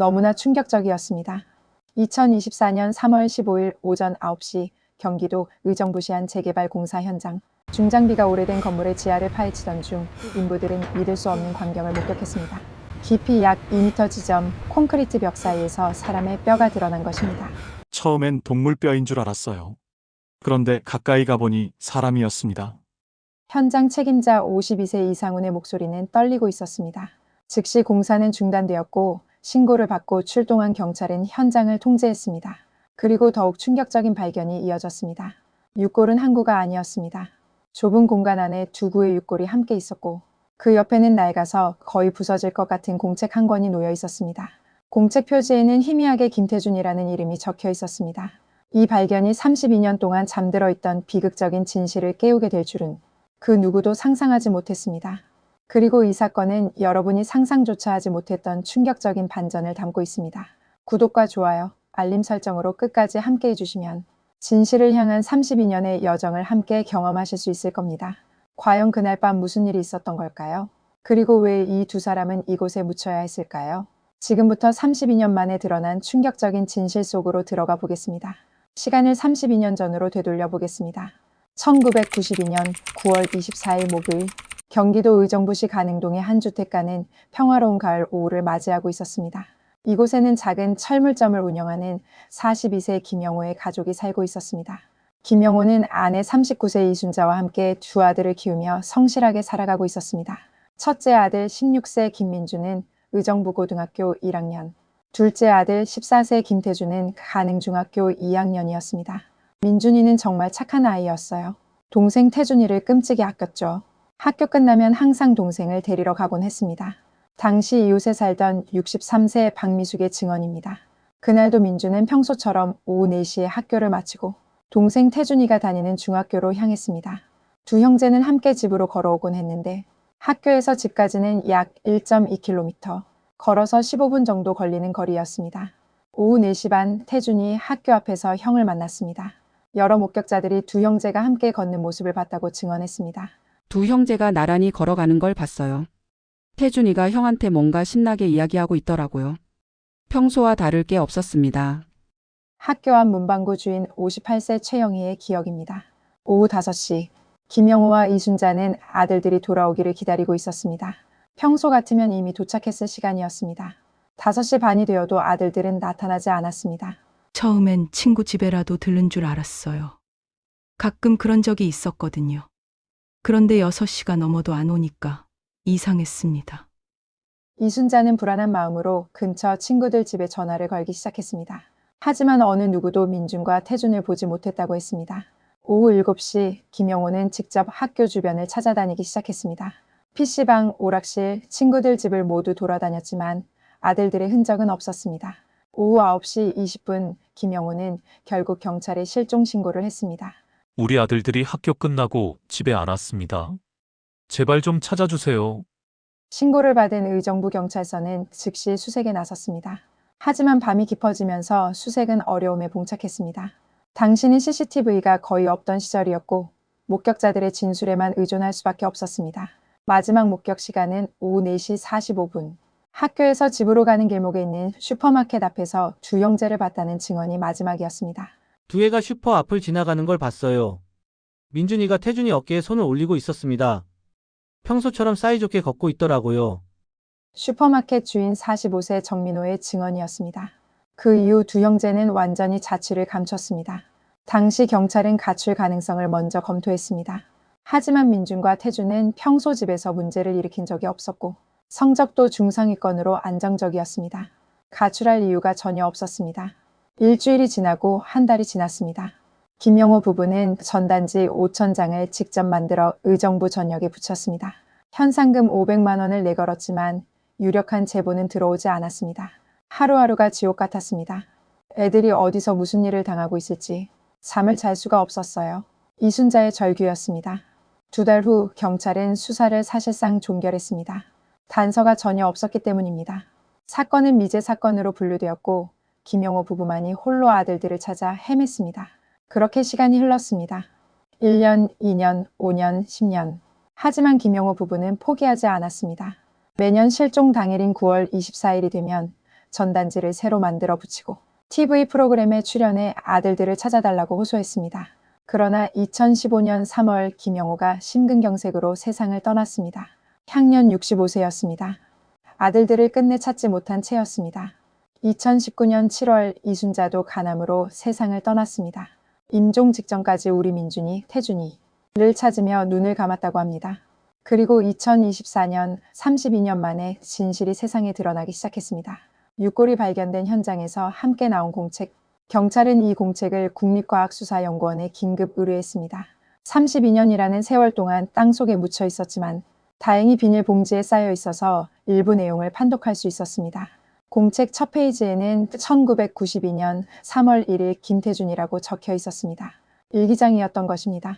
너무나 충격적이었습니다. 2024년 3월 15일 오전 9시 경기도 의정부시 재개발 공사 현장. 중장비가 오래된 건물의 지하를 파헤치던 중 인부들은 믿을 수 없는 광경을 목격했습니다. 깊이 약 2m 지점 콘크리트 벽 사이에서 사람의 뼈가 드러난 것입니다. 처음엔 동물뼈인 줄 알았어요. 그런데 가까이 가보니 사람이었습니다. 현장 책임자 52세 이상훈의 목소리는 떨리고 있었습니다. 즉시 공사는 중단되었고 신고를 받고 출동한 경찰은 현장을 통제했습니다. 그리고 더욱 충격적인 발견이 이어졌습니다. 육골은 한 구가 아니었습니다. 좁은 공간 안에 두 구의 육골이 함께 있었고 그 옆에는 낡아서 거의 부서질 것 같은 공책 한 권이 놓여 있었습니다. 공책 표지에는 희미하게 김태준이라는 이름이 적혀 있었습니다. 이 발견이 32년 동안 잠들어 있던 비극적인 진실을 깨우게 될 줄은 그 누구도 상상하지 못했습니다. 그리고 이 사건은 여러분이 상상조차 하지 못했던 충격적인 반전을 담고 있습니다. 구독과 좋아요, 알림 설정으로 끝까지 함께 해주시면 진실을 향한 32년의 여정을 함께 경험하실 수 있을 겁니다. 과연 그날 밤 무슨 일이 있었던 걸까요? 그리고 왜 이 두 사람은 이곳에 묻혀야 했을까요? 지금부터 32년 만에 드러난 충격적인 진실 속으로 들어가 보겠습니다. 시간을 32년 전으로 되돌려 보겠습니다. 1992년 9월 24일 목요일 경기도 의정부시 가능동의 한 주택가는 평화로운 가을 오후를 맞이하고 있었습니다. 이곳에는 작은 철물점을 운영하는 42세 김영호의 가족이 살고 있었습니다. 김영호는 아내 39세 이순자와 함께 두 아들을 키우며 성실하게 살아가고 있었습니다. 첫째 아들 16세 김민주는 의정부고등학교 1학년, 둘째 아들 14세 김태주는 가능중학교 2학년이었습니다. 민준이는 정말 착한 아이였어요. 동생 태준이를 끔찍이 아꼈죠. 학교 끝나면 항상 동생을 데리러 가곤 했습니다. 당시 이웃에 살던 63세 박미숙의 증언입니다. 그날도 민주는 평소처럼 오후 4시에 학교를 마치고 동생 태준이가 다니는 중학교로 향했습니다. 두 형제는 함께 집으로 걸어오곤 했는데 학교에서 집까지는 약 1.2km, 걸어서 15분 정도 걸리는 거리였습니다. 오후 4시 반 태준이 학교 앞에서 형을 만났습니다. 여러 목격자들이 두 형제가 함께 걷는 모습을 봤다고 증언했습니다. 두 형제가 나란히 걸어가는 걸 봤어요. 태준이가 형한테 뭔가 신나게 이야기하고 있더라고요. 평소와 다를 게 없었습니다. 학교 앞 문방구 주인 58세 최영희의 기억입니다. 오후 5시, 김영호와 이순자는 아들들이 돌아오기를 기다리고 있었습니다. 평소 같으면 이미 도착했을 시간이었습니다. 5시 반이 되어도 아들들은 나타나지 않았습니다. 처음엔 친구 집에라도 들른 줄 알았어요. 가끔 그런 적이 있었거든요. 그런데 6시가 넘어도 안 오니까 이상했습니다. 이순자는 불안한 마음으로 근처 친구들 집에 전화를 걸기 시작했습니다. 하지만 어느 누구도 민준과 태준을 보지 못했다고 했습니다. 오후 7시 김영호는 직접 학교 주변을 찾아다니기 시작했습니다. PC방, 오락실, 친구들 집을 모두 돌아다녔지만 아들들의 흔적은 없었습니다. 오후 9시 20분 김영호는 결국 경찰에 실종 신고를 했습니다. 우리 아들들이 학교 끝나고 집에 안 왔습니다. 제발 좀 찾아주세요. 신고를 받은 의정부 경찰서는 즉시 수색에 나섰습니다. 하지만 밤이 깊어지면서 수색은 어려움에 봉착했습니다. 당시는 CCTV가 거의 없던 시절이었고 목격자들의 진술에만 의존할 수밖에 없었습니다. 마지막 목격 시간은 오후 4시 45분. 학교에서 집으로 가는 길목에 있는 슈퍼마켓 앞에서 두 형제를 봤다는 증언이 마지막이었습니다. 두 애가 슈퍼 앞을 지나가는 걸 봤어요. 민준이가 태준이 어깨에 손을 올리고 있었습니다. 평소처럼 사이좋게 걷고 있더라고요. 슈퍼마켓 주인 45세 정민호의 증언이었습니다. 그 이후 두 형제는 완전히 자취를 감췄습니다. 당시 경찰은 가출 가능성을 먼저 검토했습니다. 하지만 민준과 태준은 평소 집에서 문제를 일으킨 적이 없었고 성적도 중상위권으로 안정적이었습니다. 가출할 이유가 전혀 없었습니다. 일주일이 지나고 한 달이 지났습니다. 김영호 부부는 전단지 5,000장을 직접 만들어 의정부 전역에 붙였습니다. 현상금 500만 원을 내걸었지만 유력한 제보는 들어오지 않았습니다. 하루하루가 지옥 같았습니다. 애들이 어디서 무슨 일을 당하고 있을지 잠을 잘 수가 없었어요. 이순자의 절규였습니다. 2달 후 경찰은 수사를 사실상 종결했습니다. 단서가 전혀 없었기 때문입니다. 사건은 미제 사건으로 분류되었고 김영호 부부만이 홀로 아들들을 찾아 헤맸습니다. 그렇게 시간이 흘렀습니다. 1년, 2년, 5년, 10년. 하지만 김영호 부부는 포기하지 않았습니다. 매년 실종 당일인 9월 24일이 되면 전단지를 새로 만들어 붙이고 TV 프로그램에 출연해 아들들을 찾아달라고 호소했습니다. 그러나 2015년 3월 김영호가 심근경색으로 세상을 떠났습니다. 향년 65세였습니다. 아들들을 끝내 찾지 못한 채였습니다. 2019년 7월 이순자도 간암으로 세상을 떠났습니다. 임종 직전까지 우리 민준이, 태준이를 찾으며 눈을 감았다고 합니다. 그리고 2024년 32년 만에 진실이 세상에 드러나기 시작했습니다. 육골이 발견된 현장에서 함께 나온 공책. 경찰은 이 공책을 국립과학수사연구원에 긴급 의뢰했습니다. 32년이라는 세월 동안 땅속에 묻혀 있었지만 다행히 비닐봉지에 쌓여 있어서 일부 내용을 판독할 수 있었습니다. 공책 첫 페이지에는 1992년 3월 1일 김태준이라고 적혀 있었습니다. 일기장이었던 것입니다.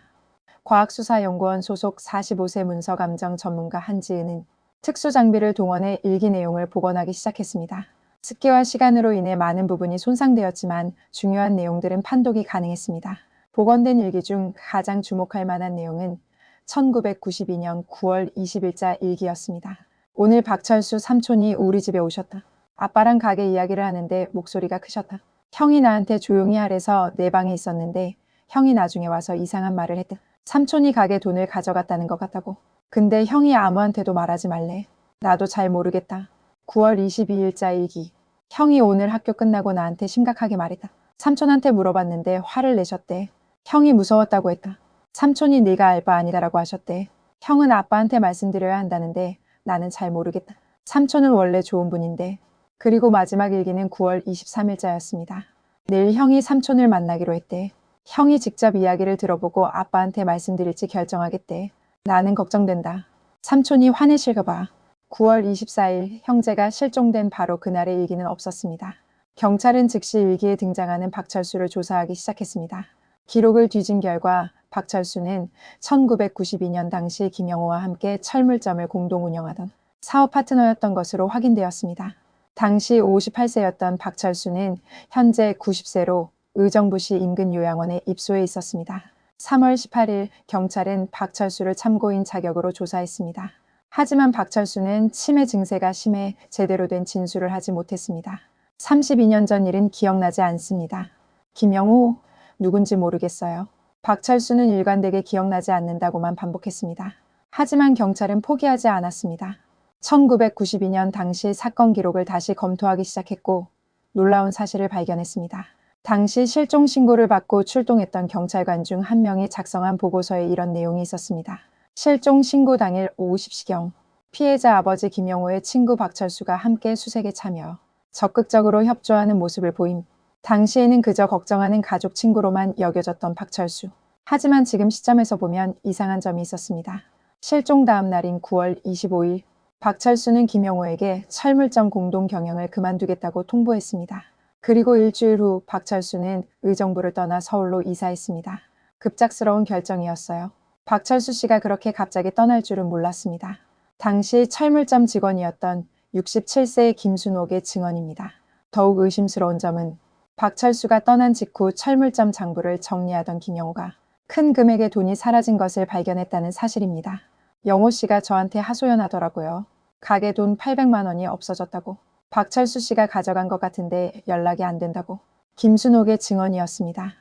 과학수사연구원 소속 45세 문서감정 전문가 한지은은 특수장비를 동원해 일기 내용을 복원하기 시작했습니다. 습기와 시간으로 인해 많은 부분이 손상되었지만 중요한 내용들은 판독이 가능했습니다. 복원된 일기 중 가장 주목할 만한 내용은 1992년 9월 20일자 일기였습니다. 오늘 박철수 삼촌이 우리 집에 오셨다. 아빠랑 가게 이야기를 하는데 목소리가 크셨다. 형이 나한테 조용히 하래서 내 방에 있었는데 형이 나중에 와서 이상한 말을 했다. 삼촌이 가게 돈을 가져갔다는 것 같다고. 근데 형이 아무한테도 말하지 말래. 나도 잘 모르겠다. 9월 22일자 일기. 형이 오늘 학교 끝나고 나한테 심각하게 말했다. 삼촌한테 물어봤는데 화를 내셨대. 형이 무서웠다고 했다. 삼촌이 네가 알 바 아니다라고 하셨대. 형은 아빠한테 말씀드려야 한다는데 나는 잘 모르겠다. 삼촌은 원래 좋은 분인데. 그리고 마지막 일기는 9월 23일자였습니다. 내일 형이 삼촌을 만나기로 했대. 형이 직접 이야기를 들어보고 아빠한테 말씀드릴지 결정하겠대. 나는 걱정된다. 삼촌이 화내실까 봐. 9월 24일 형제가 실종된 바로 그날의 일기는 없었습니다. 경찰은 즉시 일기에 등장하는 박철수를 조사하기 시작했습니다. 기록을 뒤진 결과 박철수는 1992년 당시 김영호와 함께 철물점을 공동 운영하던 사업 파트너였던 것으로 확인되었습니다. 당시 58세였던 박철수는 현재 90세로 의정부시 인근 요양원에 입소해 있었습니다. 3월 18일 경찰은 박철수를 참고인 자격으로 조사했습니다. 하지만 박철수는 치매 증세가 심해 제대로 된 진술을 하지 못했습니다. 32년 전 일은 기억나지 않습니다. 김영호, 누군지 모르겠어요. 박철수는 일관되게 기억나지 않는다고만 반복했습니다. 하지만 경찰은 포기하지 않았습니다. 1992년 당시 사건 기록을 다시 검토하기 시작했고 놀라운 사실을 발견했습니다. 당시 실종 신고를 받고 출동했던 경찰관 중 한 명이 작성한 보고서에 이런 내용이 있었습니다. 실종 신고 당일 오후 10시경 피해자 아버지 김영호의 친구 박철수가 함께 수색에 참여, 적극적으로 협조하는 모습을 보임. 당시에는 그저 걱정하는 가족 친구로만 여겨졌던 박철수. 하지만 지금 시점에서 보면 이상한 점이 있었습니다. 실종 다음 날인 9월 25일 박철수는 김영호에게 철물점 공동 경영을 그만두겠다고 통보했습니다. 그리고 일주일 후 박철수는 의정부를 떠나 서울로 이사했습니다. 급작스러운 결정이었어요. 박철수 씨가 그렇게 갑자기 떠날 줄은 몰랐습니다. 당시 철물점 직원이었던 67세의 김순옥의 증언입니다. 더욱 의심스러운 점은 박철수가 떠난 직후 철물점 장부를 정리하던 김영호가 큰 금액의 돈이 사라진 것을 발견했다는 사실입니다. 영호 씨가 저한테 하소연하더라고요. 가게 돈 800만 원이 없어졌다고. 박철수 씨가 가져간 것 같은데 연락이 안 된다고. 김순옥의 증언이었습니다.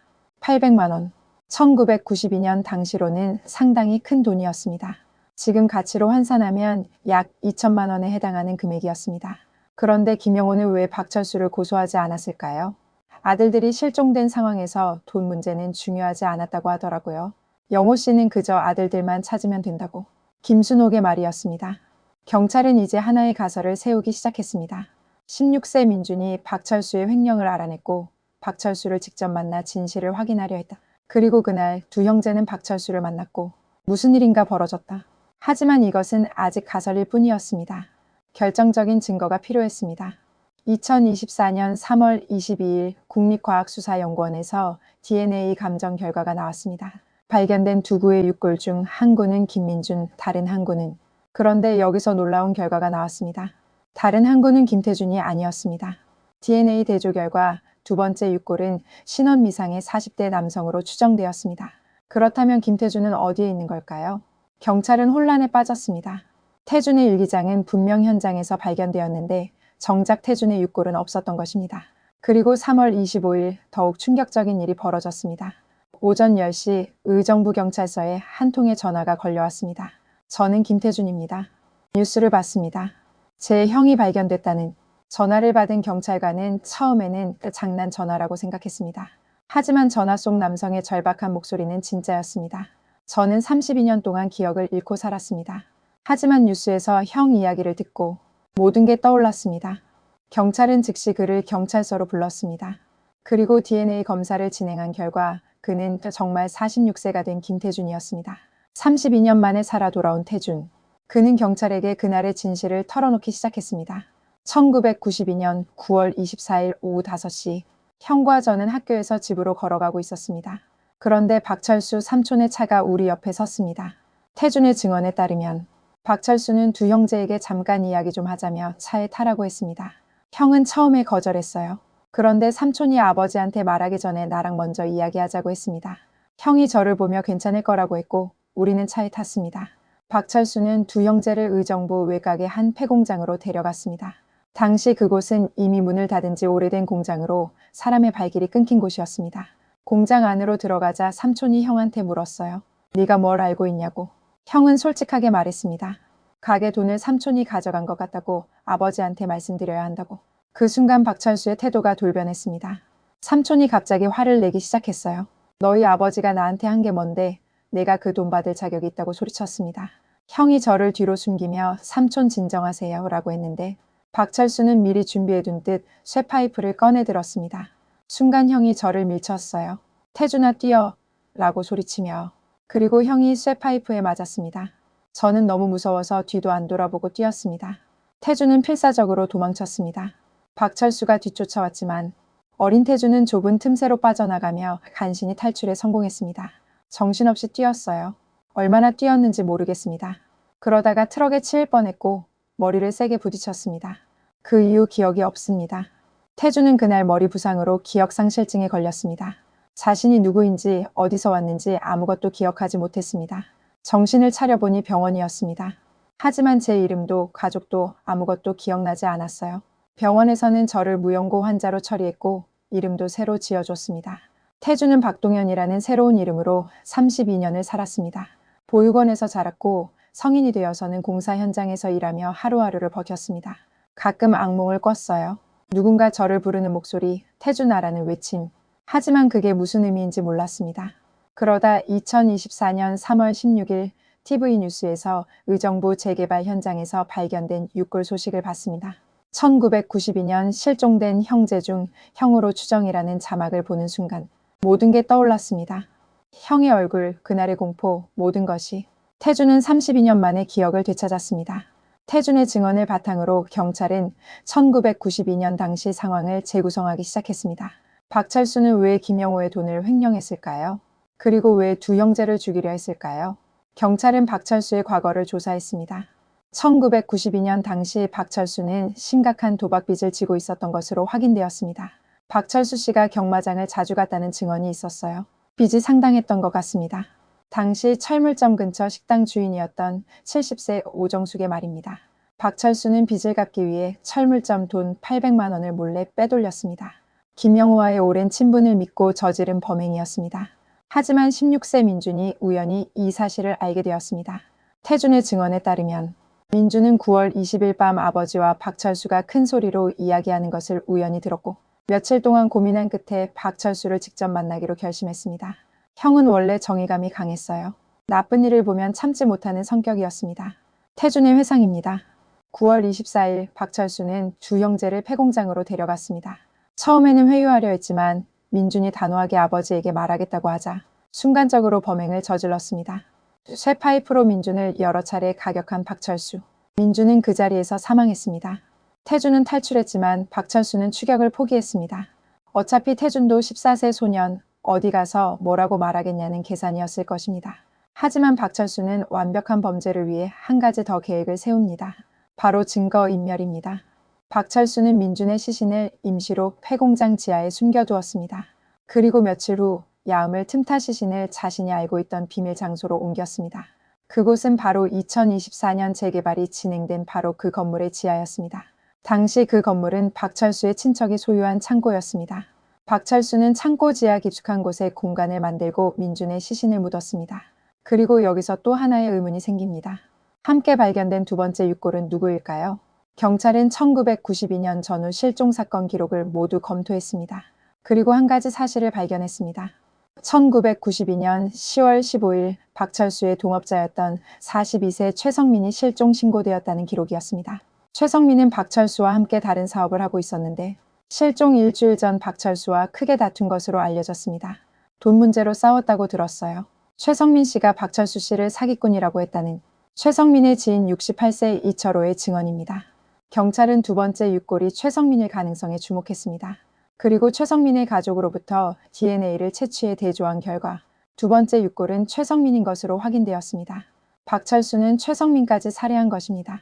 800만 원. 1992년 당시로는 상당히 큰 돈이었습니다. 지금 가치로 환산하면 약 2천만 원에 해당하는 금액이었습니다. 그런데 김영호는 왜 박철수를 고소하지 않았을까요? 아들들이 실종된 상황에서 돈 문제는 중요하지 않았다고 하더라고요. 영호 씨는 그저 아들들만 찾으면 된다고. 김순옥의 말이었습니다. 경찰은 이제 하나의 가설을 세우기 시작했습니다. 16세 민준이 박철수의 횡령을 알아냈고 박철수를 직접 만나 진실을 확인하려 했다. 그리고 그날 두 형제는 박철수를 만났고 무슨 일인가 벌어졌다. 하지만 이것은 아직 가설일 뿐이었습니다. 결정적인 증거가 필요했습니다. 2024년 3월 22일 국립과학수사연구원에서 DNA 감정 결과가 나왔습니다. 발견된 두 구의 육골 중 한 구는 김민준, 다른 한 구는. 그런데 여기서 놀라운 결과가 나왔습니다. 다른 한 구는 김태준이 아니었습니다. DNA 대조 결과 두 번째 육골은 신원 미상의 40대 남성으로 추정되었습니다. 그렇다면 김태준은 어디에 있는 걸까요? 경찰은 혼란에 빠졌습니다. 태준의 일기장은 분명 현장에서 발견되었는데 정작 태준의 육골은 없었던 것입니다. 그리고 3월 25일 더욱 충격적인 일이 벌어졌습니다. 오전 10시 의정부 경찰서에 한 통의 전화가 걸려왔습니다. 저는 김태준입니다. 뉴스를 봤습니다. 제 형이 발견됐다는 전화를 받은 경찰관은 처음에는 장난 전화라고 생각했습니다. 하지만 전화 속 남성의 절박한 목소리는 진짜였습니다. 저는 32년 동안 기억을 잃고 살았습니다. 하지만 뉴스에서 형 이야기를 듣고 모든 게 떠올랐습니다. 경찰은 즉시 그를 경찰서로 불렀습니다. 그리고 DNA 검사를 진행한 결과 그는 정말 46세가 된 김태준이었습니다. 32년 만에 살아 돌아온 태준. 그는 경찰에게 그날의 진실을 털어놓기 시작했습니다. 1992년 9월 24일 오후 5시 형과 저는 학교에서 집으로 걸어가고 있었습니다. 그런데 박철수 삼촌의 차가 우리 옆에 섰습니다. 태준의 증언에 따르면 박철수는 두 형제에게 잠깐 이야기 좀 하자며 차에 타라고 했습니다. 형은 처음에 거절했어요. 그런데 삼촌이 아버지한테 말하기 전에 나랑 먼저 이야기하자고 했습니다. 형이 저를 보며 괜찮을 거라고 했고 우리는 차에 탔습니다. 박철수는 두 형제를 의정부 외곽의 한 폐공장으로 데려갔습니다. 당시 그곳은 이미 문을 닫은 지 오래된 공장으로 사람의 발길이 끊긴 곳이었습니다. 공장 안으로 들어가자 삼촌이 형한테 물었어요. 네가 뭘 알고 있냐고. 형은 솔직하게 말했습니다. 가게 돈을 삼촌이 가져간 것 같다고 아버지한테 말씀드려야 한다고. 그 순간 박철수의 태도가 돌변했습니다. 삼촌이 갑자기 화를 내기 시작했어요. 너희 아버지가 나한테 한 게 뭔데 내가 그 돈 받을 자격이 있다고 소리쳤습니다. 형이 저를 뒤로 숨기며 삼촌 진정하세요 라고 했는데 박철수는 미리 준비해둔 듯 쇠파이프를 꺼내 들었습니다. 순간 형이 저를 밀쳤어요. 태준아 뛰어 라고 소리치며 그리고 형이 쇠파이프에 맞았습니다. 저는 너무 무서워서 뒤도 안 돌아보고 뛰었습니다. 태준은 필사적으로 도망쳤습니다. 박철수가 뒤쫓아왔지만 어린 태준은 좁은 틈새로 빠져나가며 간신히 탈출에 성공했습니다. 정신없이 뛰었어요. 얼마나 뛰었는지 모르겠습니다. 그러다가 트럭에 치일 뻔했고 머리를 세게 부딪혔습니다. 그 이후 기억이 없습니다. 태준은 그날 머리 부상으로 기억상실증에 걸렸습니다. 자신이 누구인지 어디서 왔는지 아무것도 기억하지 못했습니다. 정신을 차려보니 병원이었습니다. 하지만 제 이름도 가족도 아무것도 기억나지 않았어요. 병원에서는 저를 무연고 환자로 처리했고 이름도 새로 지어줬습니다. 태준은 박동현이라는 새로운 이름으로 32년을 살았습니다. 보육원에서 자랐고 성인이 되어서는 공사 현장에서 일하며 하루하루를 버텼습니다. 가끔 악몽을 꿨어요. 누군가 저를 부르는 목소리, 태준아라는 외침. 하지만 그게 무슨 의미인지 몰랐습니다. 그러다 2024년 3월 16일 TV 뉴스에서 의정부 재개발 현장에서 발견된 육골 소식을 봤습니다. 1992년 실종된 형제 중 형으로 추정이라는 자막을 보는 순간 모든 게 떠올랐습니다. 형의 얼굴, 그날의 공포, 모든 것이. 태준은 32년 만에 기억을 되찾았습니다. 태준의 증언을 바탕으로 경찰은 1992년 당시 상황을 재구성하기 시작했습니다. 박철수는 왜 김영호의 돈을 횡령했을까요? 그리고 왜 두 형제를 죽이려 했을까요? 경찰은 박철수의 과거를 조사했습니다. 1992년 당시 박철수는 심각한 도박 빚을 지고 있었던 것으로 확인되었습니다. 박철수 씨가 경마장을 자주 갔다는 증언이 있었어요. 빚이 상당했던 것 같습니다. 당시 철물점 근처 식당 주인이었던 70세 오정숙의 말입니다. 박철수는 빚을 갚기 위해 철물점 돈 800만 원을 몰래 빼돌렸습니다. 김영호와의 오랜 친분을 믿고 저지른 범행이었습니다. 하지만 16세 민준이 우연히 이 사실을 알게 되었습니다. 태준의 증언에 따르면 민준은 9월 20일 밤 아버지와 박철수가 큰 소리로 이야기하는 것을 우연히 들었고 며칠 동안 고민한 끝에 박철수를 직접 만나기로 결심했습니다. 형은 원래 정의감이 강했어요. 나쁜 일을 보면 참지 못하는 성격이었습니다. 태준의 회상입니다. 9월 24일 박철수는 두 형제를 폐공장으로 데려갔습니다. 처음에는 회유하려 했지만 민준이 단호하게 아버지에게 말하겠다고 하자 순간적으로 범행을 저질렀습니다. 쇠파이프로 민준을 여러 차례 가격한 박철수. 민준은 그 자리에서 사망했습니다. 태준은 탈출했지만 박철수는 추격을 포기했습니다. 어차피 태준도 14세 소년, 어디 가서 뭐라고 말하겠냐는 계산이었을 것입니다. 하지만 박철수는 완벽한 범죄를 위해 한 가지 더 계획을 세웁니다. 바로 증거인멸입니다. 박철수는 민준의 시신을 임시로 폐공장 지하에 숨겨두었습니다. 그리고 며칠 후 야음을 틈타 시신을 자신이 알고 있던 비밀 장소로 옮겼습니다. 그곳은 바로 2024년 재개발이 진행된 바로 그 건물의 지하였습니다. 당시 그 건물은 박철수의 친척이 소유한 창고였습니다. 박철수는 창고 지하 깊숙한 곳에 공간을 만들고 민준의 시신을 묻었습니다. 그리고 여기서 또 하나의 의문이 생깁니다. 함께 발견된 두 번째 육골은 누구일까요? 경찰은 1992년 전후 실종 사건 기록을 모두 검토했습니다. 그리고 한 가지 사실을 발견했습니다. 1992년 10월 15일 박철수의 동업자였던 42세 최성민이 실종 신고되었다는 기록이었습니다. 최성민은 박철수와 함께 다른 사업을 하고 있었는데 실종 일주일 전 박철수와 크게 다툰 것으로 알려졌습니다. 돈 문제로 싸웠다고 들었어요. 최성민 씨가 박철수 씨를 사기꾼이라고 했다는 최성민의 지인 68세 이철호의 증언입니다. 경찰은 두 번째 육골이 최성민일 가능성에 주목했습니다. 그리고 최성민의 가족으로부터 DNA를 채취해 대조한 결과 두 번째 육골은 최성민인 것으로 확인되었습니다. 박철수는 최성민까지 살해한 것입니다.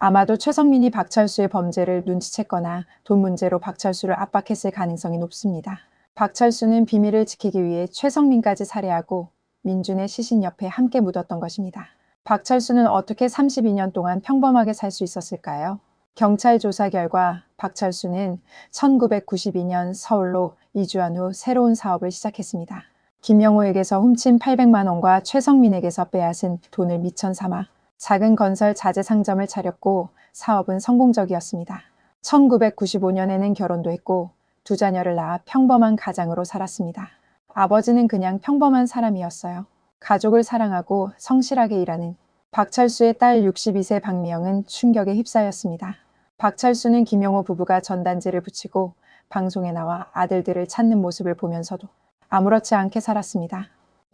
아마도 최성민이 박철수의 범죄를 눈치챘거나 돈 문제로 박철수를 압박했을 가능성이 높습니다. 박철수는 비밀을 지키기 위해 최성민까지 살해하고 민준의 시신 옆에 함께 묻었던 것입니다. 박철수는 어떻게 32년 동안 평범하게 살 수 있었을까요? 경찰 조사 결과 박철수는 1992년 서울로 이주한 후 새로운 사업을 시작했습니다. 김영호에게서 훔친 800만 원과 최성민에게서 빼앗은 돈을 미천 삼아 작은 건설 자재 상점을 차렸고 사업은 성공적이었습니다. 1995년에는 결혼도 했고 두 자녀를 낳아 평범한 가장으로 살았습니다. 아버지는 그냥 평범한 사람이었어요. 가족을 사랑하고 성실하게 일하는 박철수의 딸 62세 박미영은 충격에 휩싸였습니다. 박철수는 김영호 부부가 전단지를 붙이고 방송에 나와 아들들을 찾는 모습을 보면서도 아무렇지 않게 살았습니다.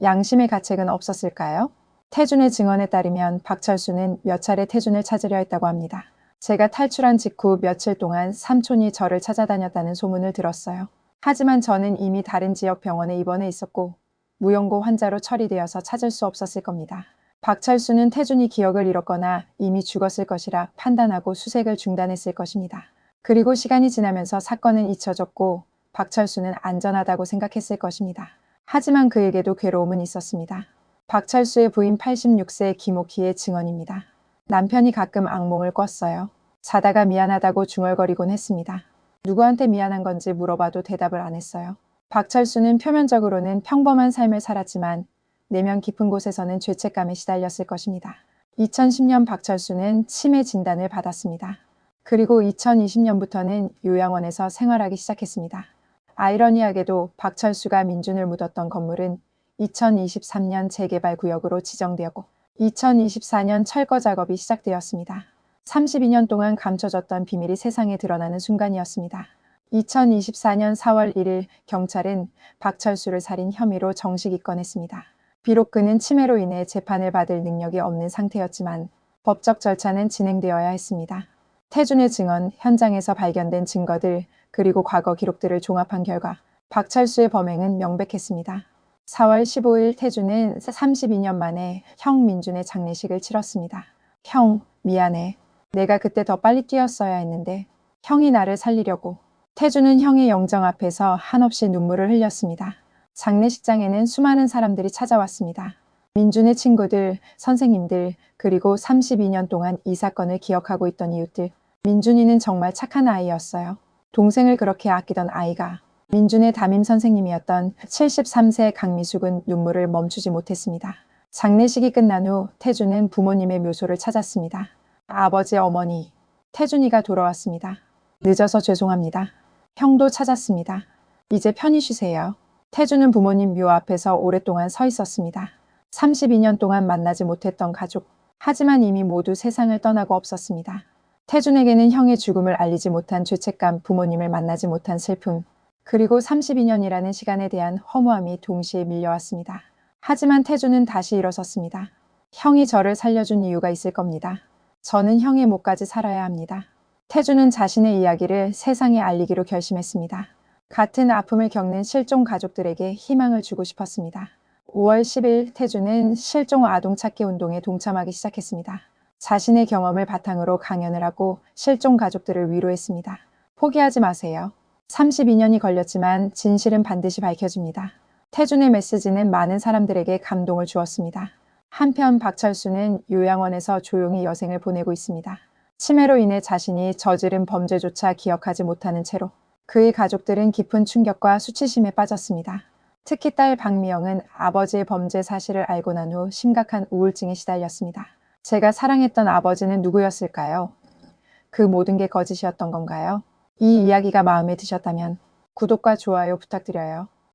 양심의 가책은 없었을까요? 태준의 증언에 따르면 박철수는 몇 차례 태준을 찾으려 했다고 합니다. 제가 탈출한 직후 며칠 동안 삼촌이 저를 찾아다녔다는 소문을 들었어요. 하지만 저는 이미 다른 지역 병원에 입원해 있었고 무용고 환자로 처리되어서 찾을 수 없었을 겁니다. 박철수는 태준이 기억을 잃었거나 이미 죽었을 것이라 판단하고 수색을 중단했을 것입니다. 그리고 시간이 지나면서 사건은 잊혀졌고 박철수는 안전하다고 생각했을 것입니다. 하지만 그에게도 괴로움은 있었습니다. 박철수의 부인 86세 김옥희의 증언입니다. 남편이 가끔 악몽을 꿨어요. 자다가 미안하다고 중얼거리곤 했습니다. 누구한테 미안한 건지 물어봐도 대답을 안 했어요. 박철수는 표면적으로는 평범한 삶을 살았지만 내면 깊은 곳에서는 죄책감에 시달렸을 것입니다. 2010년 박철수는 치매 진단을 받았습니다. 그리고 2020년부터는 요양원에서 생활하기 시작했습니다. 아이러니하게도 박철수가 민준을 묻었던 건물은 2023년 재개발 구역으로 지정되었고 2024년 철거 작업이 시작되었습니다. 32년 동안 감춰졌던 비밀이 세상에 드러나는 순간이었습니다. 2024년 4월 1일 경찰은 박철수를 살인 혐의로 정식 입건했습니다. 비록 그는 치매로 인해 재판을 받을 능력이 없는 상태였지만 법적 절차는 진행되어야 했습니다. 태준의 증언, 현장에서 발견된 증거들, 그리고 과거 기록들을 종합한 결과 박철수의 범행은 명백했습니다. 4월 15일 태준은 32년 만에 형 민준의 장례식을 치렀습니다. 형, 미안해. 내가 그때 더 빨리 뛰었어야 했는데 형이 나를 살리려고. 태준은 형의 영정 앞에서 한없이 눈물을 흘렸습니다. 장례식장에는 수많은 사람들이 찾아왔습니다. 민준의 친구들, 선생님들, 그리고 32년 동안 이 사건을 기억하고 있던 이웃들. 민준이는 정말 착한 아이였어요. 동생을 그렇게 아끼던 아이가. 민준의 담임 선생님이었던 73세 강미숙은 눈물을 멈추지 못했습니다. 장례식이 끝난 후 태준은 부모님의 묘소를 찾았습니다. 아버지, 어머니, 태준이가 돌아왔습니다. 늦어서 죄송합니다. 형도 찾았습니다. 이제 편히 쉬세요. 태준은 부모님 묘 앞에서 오랫동안 서 있었습니다. 32년 동안 만나지 못했던 가족. 하지만 이미 모두 세상을 떠나고 없었습니다. 태준에게는 형의 죽음을 알리지 못한 죄책감, 부모님을 만나지 못한 슬픔, 그리고 32년이라는 시간에 대한 허무함이 동시에 밀려왔습니다. 하지만 태준은 다시 일어섰습니다. 형이 저를 살려준 이유가 있을 겁니다. 저는 형의 목까지 살아야 합니다. 태준은 자신의 이야기를 세상에 알리기로 결심했습니다. 같은 아픔을 겪는 실종 가족들에게 희망을 주고 싶었습니다. 5월 10일 태준은 실종 아동 찾기 운동에 동참하기 시작했습니다. 자신의 경험을 바탕으로 강연을 하고 실종 가족들을 위로했습니다. 포기하지 마세요. 32년이 걸렸지만 진실은 반드시 밝혀집니다. 태준의 메시지는 많은 사람들에게 감동을 주었습니다. 한편 박철수는 요양원에서 조용히 여생을 보내고 있습니다. 치매로 인해 자신이 저지른 범죄조차 기억하지 못하는 채로 그의 가족들은 깊은 충격과 수치심에 빠졌습니다. 특히 딸 박미영은 아버지의 범죄 사실을 알고 난 후 심각한 우울증에 시달렸습니다. 제가 사랑했던 아버지는 누구였을까요? 그 모든 게 거짓이었던 건가요? 이 이야기가 마음에 드셨다면 구독과 좋아요 부탁드려요.